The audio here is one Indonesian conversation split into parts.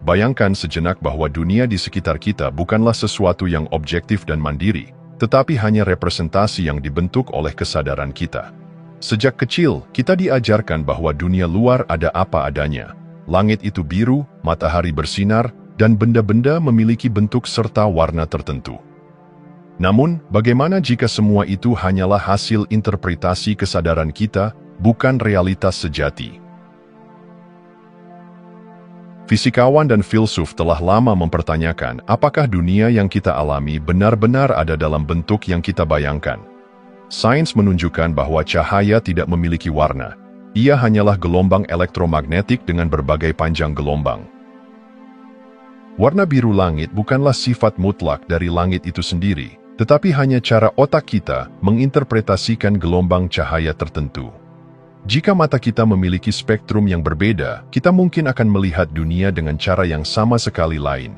bayangkan sejenak bahwa dunia di sekitar kita bukanlah sesuatu yang objektif dan mandiri, tetapi hanya representasi yang dibentuk oleh kesadaran kita. Sejak kecil, kita diajarkan bahwa dunia luar ada apa adanya. Langit itu biru, matahari bersinar, dan benda-benda memiliki bentuk serta warna tertentu. Namun, bagaimana jika semua itu hanyalah hasil interpretasi kesadaran kita, bukan realitas sejati? Fisikawan dan filsuf telah lama mempertanyakan apakah dunia yang kita alami benar-benar ada dalam bentuk yang kita bayangkan. Sains menunjukkan bahwa cahaya tidak memiliki warna. Ia hanyalah gelombang elektromagnetik dengan berbagai panjang gelombang. Warna biru langit bukanlah sifat mutlak dari langit itu sendiri, tetapi hanya cara otak kita menginterpretasikan gelombang cahaya tertentu. Jika mata kita memiliki spektrum yang berbeda, kita mungkin akan melihat dunia dengan cara yang sama sekali lain.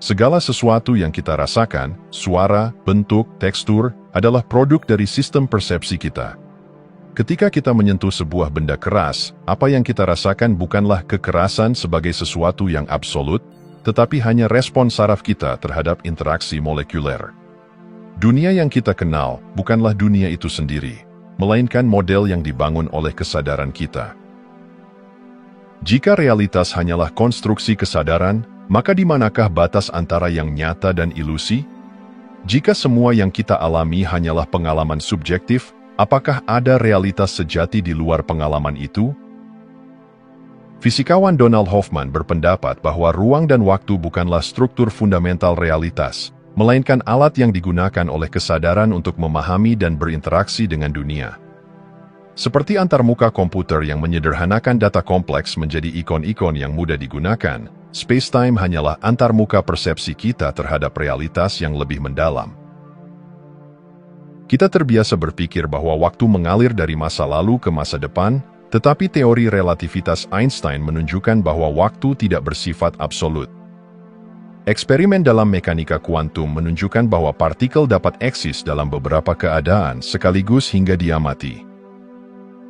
Segala sesuatu yang kita rasakan, suara, bentuk, tekstur, adalah produk dari sistem persepsi kita. Ketika kita menyentuh sebuah benda keras, apa yang kita rasakan bukanlah kekerasan sebagai sesuatu yang absolut, tetapi hanya respon saraf kita terhadap interaksi molekuler. Dunia yang kita kenal bukanlah dunia itu sendiri, melainkan model yang dibangun oleh kesadaran kita. Jika realitas hanyalah konstruksi kesadaran, maka di manakah batas antara yang nyata dan ilusi? Jika semua yang kita alami hanyalah pengalaman subjektif, apakah ada realitas sejati di luar pengalaman itu? Fisikawan Donald Hoffman berpendapat bahwa ruang dan waktu bukanlah struktur fundamental realitas, melainkan alat yang digunakan oleh kesadaran untuk memahami dan berinteraksi dengan dunia. Seperti antarmuka komputer yang menyederhanakan data kompleks menjadi ikon-ikon yang mudah digunakan, space-time hanyalah antarmuka persepsi kita terhadap realitas yang lebih mendalam. Kita terbiasa berpikir bahwa waktu mengalir dari masa lalu ke masa depan, tetapi teori relativitas Einstein menunjukkan bahwa waktu tidak bersifat absolut. Eksperimen dalam mekanika kuantum menunjukkan bahwa partikel dapat eksis dalam beberapa keadaan sekaligus hingga diamati.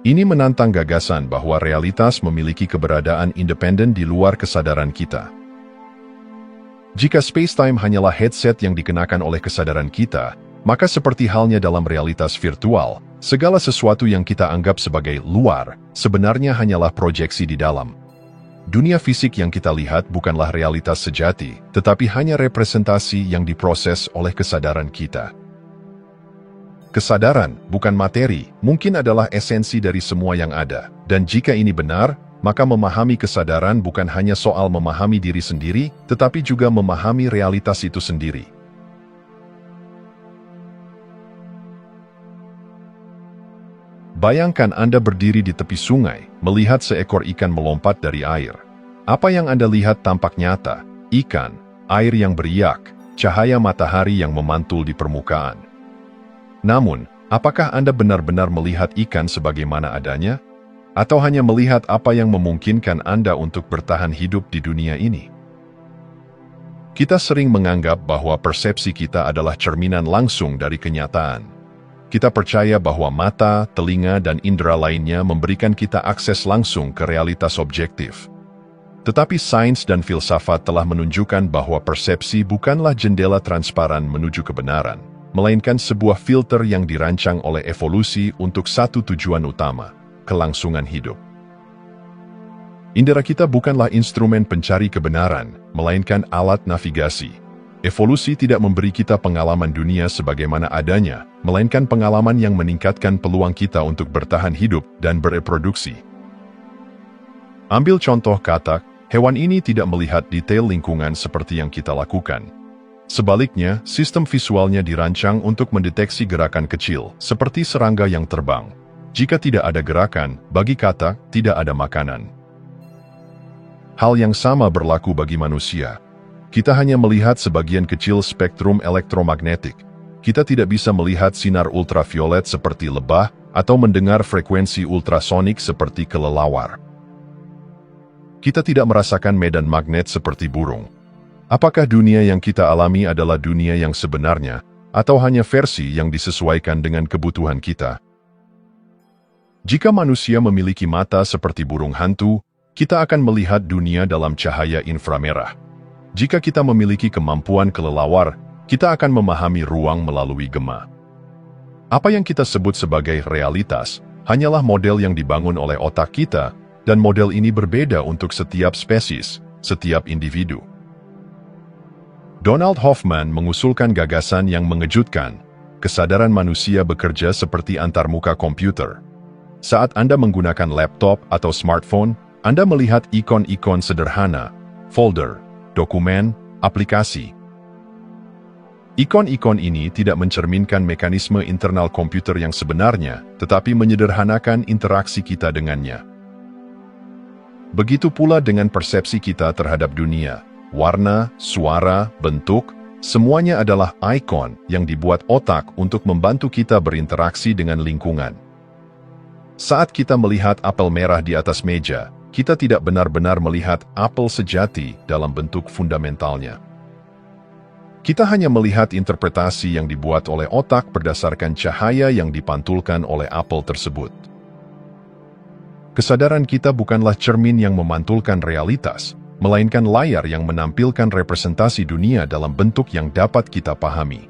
Ini menantang gagasan bahwa realitas memiliki keberadaan independen di luar kesadaran kita. Jika space-time hanyalah headset yang dikenakan oleh kesadaran kita, maka seperti halnya dalam realitas virtual, segala sesuatu yang kita anggap sebagai luar, sebenarnya hanyalah proyeksi di dalam. Dunia fisik yang kita lihat bukanlah realitas sejati, tetapi hanya representasi yang diproses oleh kesadaran kita. Kesadaran, bukan materi, mungkin adalah esensi dari semua yang ada. Dan jika ini benar, maka memahami kesadaran bukan hanya soal memahami diri sendiri, tetapi juga memahami realitas itu sendiri. Bayangkan Anda berdiri di tepi sungai, melihat seekor ikan melompat dari air. Apa yang Anda lihat tampak nyata, ikan, air yang beriak, cahaya matahari yang memantul di permukaan. Namun, apakah Anda benar-benar melihat ikan sebagaimana adanya? Atau hanya melihat apa yang memungkinkan Anda untuk bertahan hidup di dunia ini? Kita sering menganggap bahwa persepsi kita adalah cerminan langsung dari kenyataan. Kita percaya bahwa mata, telinga, dan indera lainnya memberikan kita akses langsung ke realitas objektif. Tetapi sains dan filsafat telah menunjukkan bahwa persepsi bukanlah jendela transparan menuju kebenaran, melainkan sebuah filter yang dirancang oleh evolusi untuk satu tujuan utama, kelangsungan hidup. Indera kita bukanlah instrumen pencari kebenaran, melainkan alat navigasi. Evolusi tidak memberi kita pengalaman dunia sebagaimana adanya, melainkan pengalaman yang meningkatkan peluang kita untuk bertahan hidup dan bereproduksi. Ambil contoh katak, hewan ini tidak melihat detail lingkungan seperti yang kita lakukan. Sebaliknya, sistem visualnya dirancang untuk mendeteksi gerakan kecil, seperti serangga yang terbang. Jika tidak ada gerakan, bagi katak, tidak ada makanan. Hal yang sama berlaku bagi manusia. Kita hanya melihat sebagian kecil spektrum elektromagnetik. Kita tidak bisa melihat sinar ultraviolet seperti lebah atau mendengar frekuensi ultrasonik seperti kelelawar. Kita tidak merasakan medan magnet seperti burung. Apakah dunia yang kita alami adalah dunia yang sebenarnya, atau hanya versi yang disesuaikan dengan kebutuhan kita? Jika manusia memiliki mata seperti burung hantu, kita akan melihat dunia dalam cahaya inframerah. Jika kita memiliki kemampuan kelelawar, kita akan memahami ruang melalui gema. Apa yang kita sebut sebagai realitas hanyalah model yang dibangun oleh otak kita, dan model ini berbeda untuk setiap spesies, setiap individu. Donald Hoffman mengusulkan gagasan yang mengejutkan. Kesadaran manusia bekerja seperti antarmuka komputer. Saat Anda menggunakan laptop atau smartphone, Anda melihat ikon-ikon sederhana, folder, dokumen, aplikasi. Ikon-ikon ini tidak mencerminkan mekanisme internal komputer yang sebenarnya, tetapi menyederhanakan interaksi kita dengannya. Begitu pula dengan persepsi kita terhadap dunia. Warna, suara, bentuk, semuanya adalah ikon yang dibuat otak untuk membantu kita berinteraksi dengan lingkungan. Saat kita melihat apel merah di atas meja, kita tidak benar-benar melihat apel sejati dalam bentuk fundamentalnya. Kita hanya melihat interpretasi yang dibuat oleh otak berdasarkan cahaya yang dipantulkan oleh apel tersebut. Kesadaran kita bukanlah cermin yang memantulkan realitas, melainkan layar yang menampilkan representasi dunia dalam bentuk yang dapat kita pahami.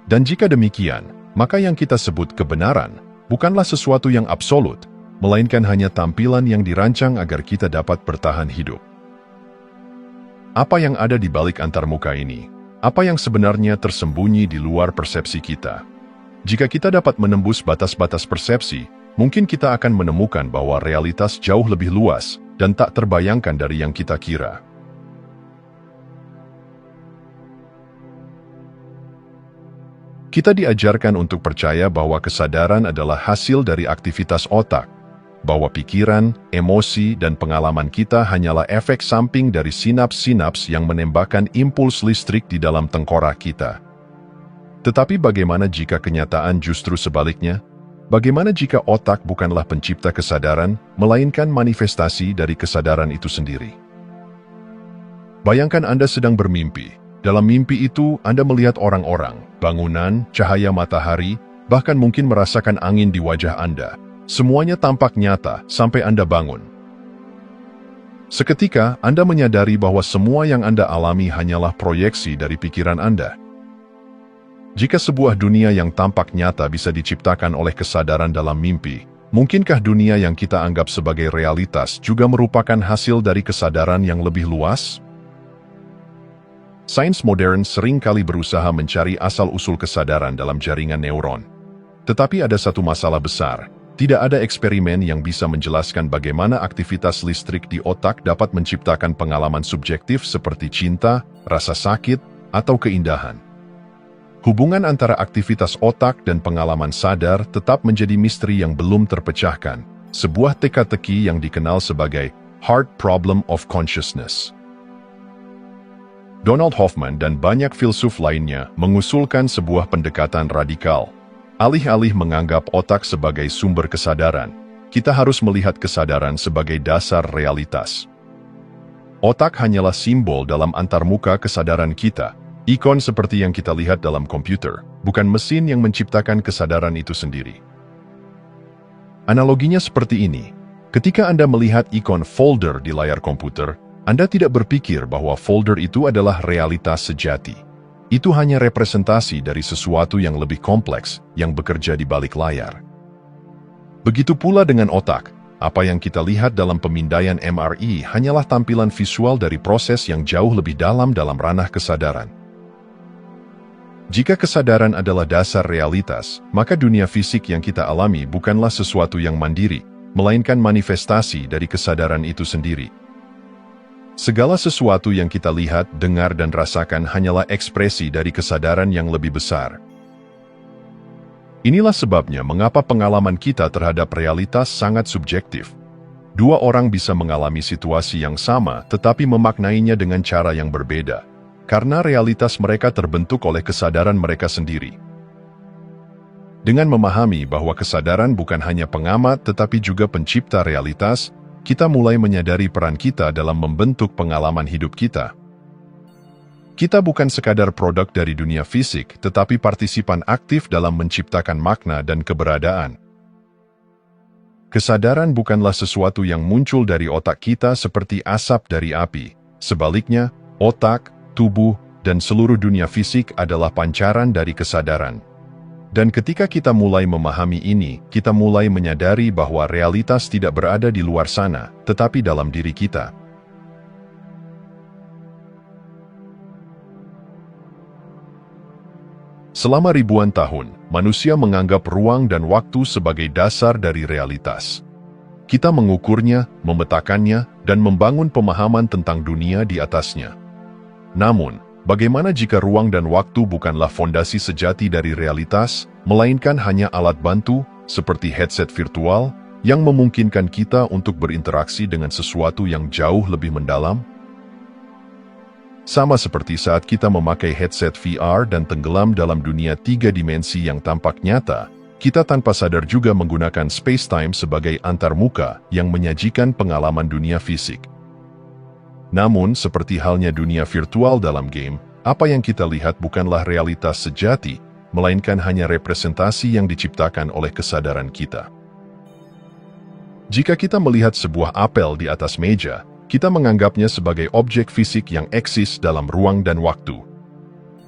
Dan jika demikian, maka yang kita sebut kebenaran bukanlah sesuatu yang absolut, melainkan hanya tampilan yang dirancang agar kita dapat bertahan hidup. Apa yang ada di balik antarmuka ini? Apa yang sebenarnya tersembunyi di luar persepsi kita? Jika kita dapat menembus batas-batas persepsi, mungkin kita akan menemukan bahwa realitas jauh lebih luas dan tak terbayangkan dari yang kita kira. Kita diajarkan untuk percaya bahwa kesadaran adalah hasil dari aktivitas otak, bahwa pikiran, emosi, dan pengalaman kita hanyalah efek samping dari sinaps-sinaps yang menembakkan impuls listrik di dalam tengkorak kita. Tetapi bagaimana jika kenyataan justru sebaliknya? Bagaimana jika otak bukanlah pencipta kesadaran, melainkan manifestasi dari kesadaran itu sendiri? Bayangkan Anda sedang bermimpi. Dalam mimpi itu, Anda melihat orang-orang, bangunan, cahaya matahari, bahkan mungkin merasakan angin di wajah Anda. Semuanya tampak nyata sampai Anda bangun. Seketika, Anda menyadari bahwa semua yang Anda alami hanyalah proyeksi dari pikiran Anda. Jika sebuah dunia yang tampak nyata bisa diciptakan oleh kesadaran dalam mimpi, mungkinkah dunia yang kita anggap sebagai realitas juga merupakan hasil dari kesadaran yang lebih luas? Sains modern seringkali berusaha mencari asal-usul kesadaran dalam jaringan neuron. Tetapi ada satu masalah besar. Tidak ada eksperimen yang bisa menjelaskan bagaimana aktivitas listrik di otak dapat menciptakan pengalaman subjektif seperti cinta, rasa sakit, atau keindahan. Hubungan antara aktivitas otak dan pengalaman sadar tetap menjadi misteri yang belum terpecahkan, sebuah teka-teki yang dikenal sebagai Hard Problem of Consciousness. Donald Hoffman dan banyak filsuf lainnya mengusulkan sebuah pendekatan radikal. Alih-alih menganggap otak sebagai sumber kesadaran, kita harus melihat kesadaran sebagai dasar realitas. Otak hanyalah simbol dalam antarmuka kesadaran kita, ikon seperti yang kita lihat dalam komputer, bukan mesin yang menciptakan kesadaran itu sendiri. Analoginya seperti ini. Ketika Anda melihat ikon folder di layar komputer, Anda tidak berpikir bahwa folder itu adalah realitas sejati. Itu hanya representasi dari sesuatu yang lebih kompleks yang bekerja di balik layar. Begitu pula dengan otak, apa yang kita lihat dalam pemindaian MRI hanyalah tampilan visual dari proses yang jauh lebih dalam ranah kesadaran. Jika kesadaran adalah dasar realitas, maka dunia fisik yang kita alami bukanlah sesuatu yang mandiri, melainkan manifestasi dari kesadaran itu sendiri. Segala sesuatu yang kita lihat, dengar, dan rasakan hanyalah ekspresi dari kesadaran yang lebih besar. Inilah sebabnya mengapa pengalaman kita terhadap realitas sangat subjektif. Dua orang bisa mengalami situasi yang sama tetapi memaknainya dengan cara yang berbeda, karena realitas mereka terbentuk oleh kesadaran mereka sendiri. Dengan memahami bahwa kesadaran bukan hanya pengamat tetapi juga pencipta realitas, kita mulai menyadari peran kita dalam membentuk pengalaman hidup kita. Kita bukan sekadar produk dari dunia fisik, tetapi partisipan aktif dalam menciptakan makna dan keberadaan. Kesadaran bukanlah sesuatu yang muncul dari otak kita seperti asap dari api. Sebaliknya, otak, tubuh, dan seluruh dunia fisik adalah pancaran dari kesadaran. Dan ketika kita mulai memahami ini, kita mulai menyadari bahwa realitas tidak berada di luar sana, tetapi dalam diri kita. Selama ribuan tahun, manusia menganggap ruang dan waktu sebagai dasar dari realitas. Kita mengukurnya, memetakannya, dan membangun pemahaman tentang dunia di atasnya. Namun, bagaimana jika ruang dan waktu bukanlah fondasi sejati dari realitas, melainkan hanya alat bantu, seperti headset virtual, yang memungkinkan kita untuk berinteraksi dengan sesuatu yang jauh lebih mendalam? Sama seperti saat kita memakai headset VR dan tenggelam dalam dunia 3 dimensi yang tampak nyata, kita tanpa sadar juga menggunakan space-time sebagai antarmuka yang menyajikan pengalaman dunia fisik. Namun, seperti halnya dunia virtual dalam game, apa yang kita lihat bukanlah realitas sejati, melainkan hanya representasi yang diciptakan oleh kesadaran kita. Jika kita melihat sebuah apel di atas meja, kita menganggapnya sebagai objek fisik yang eksis dalam ruang dan waktu.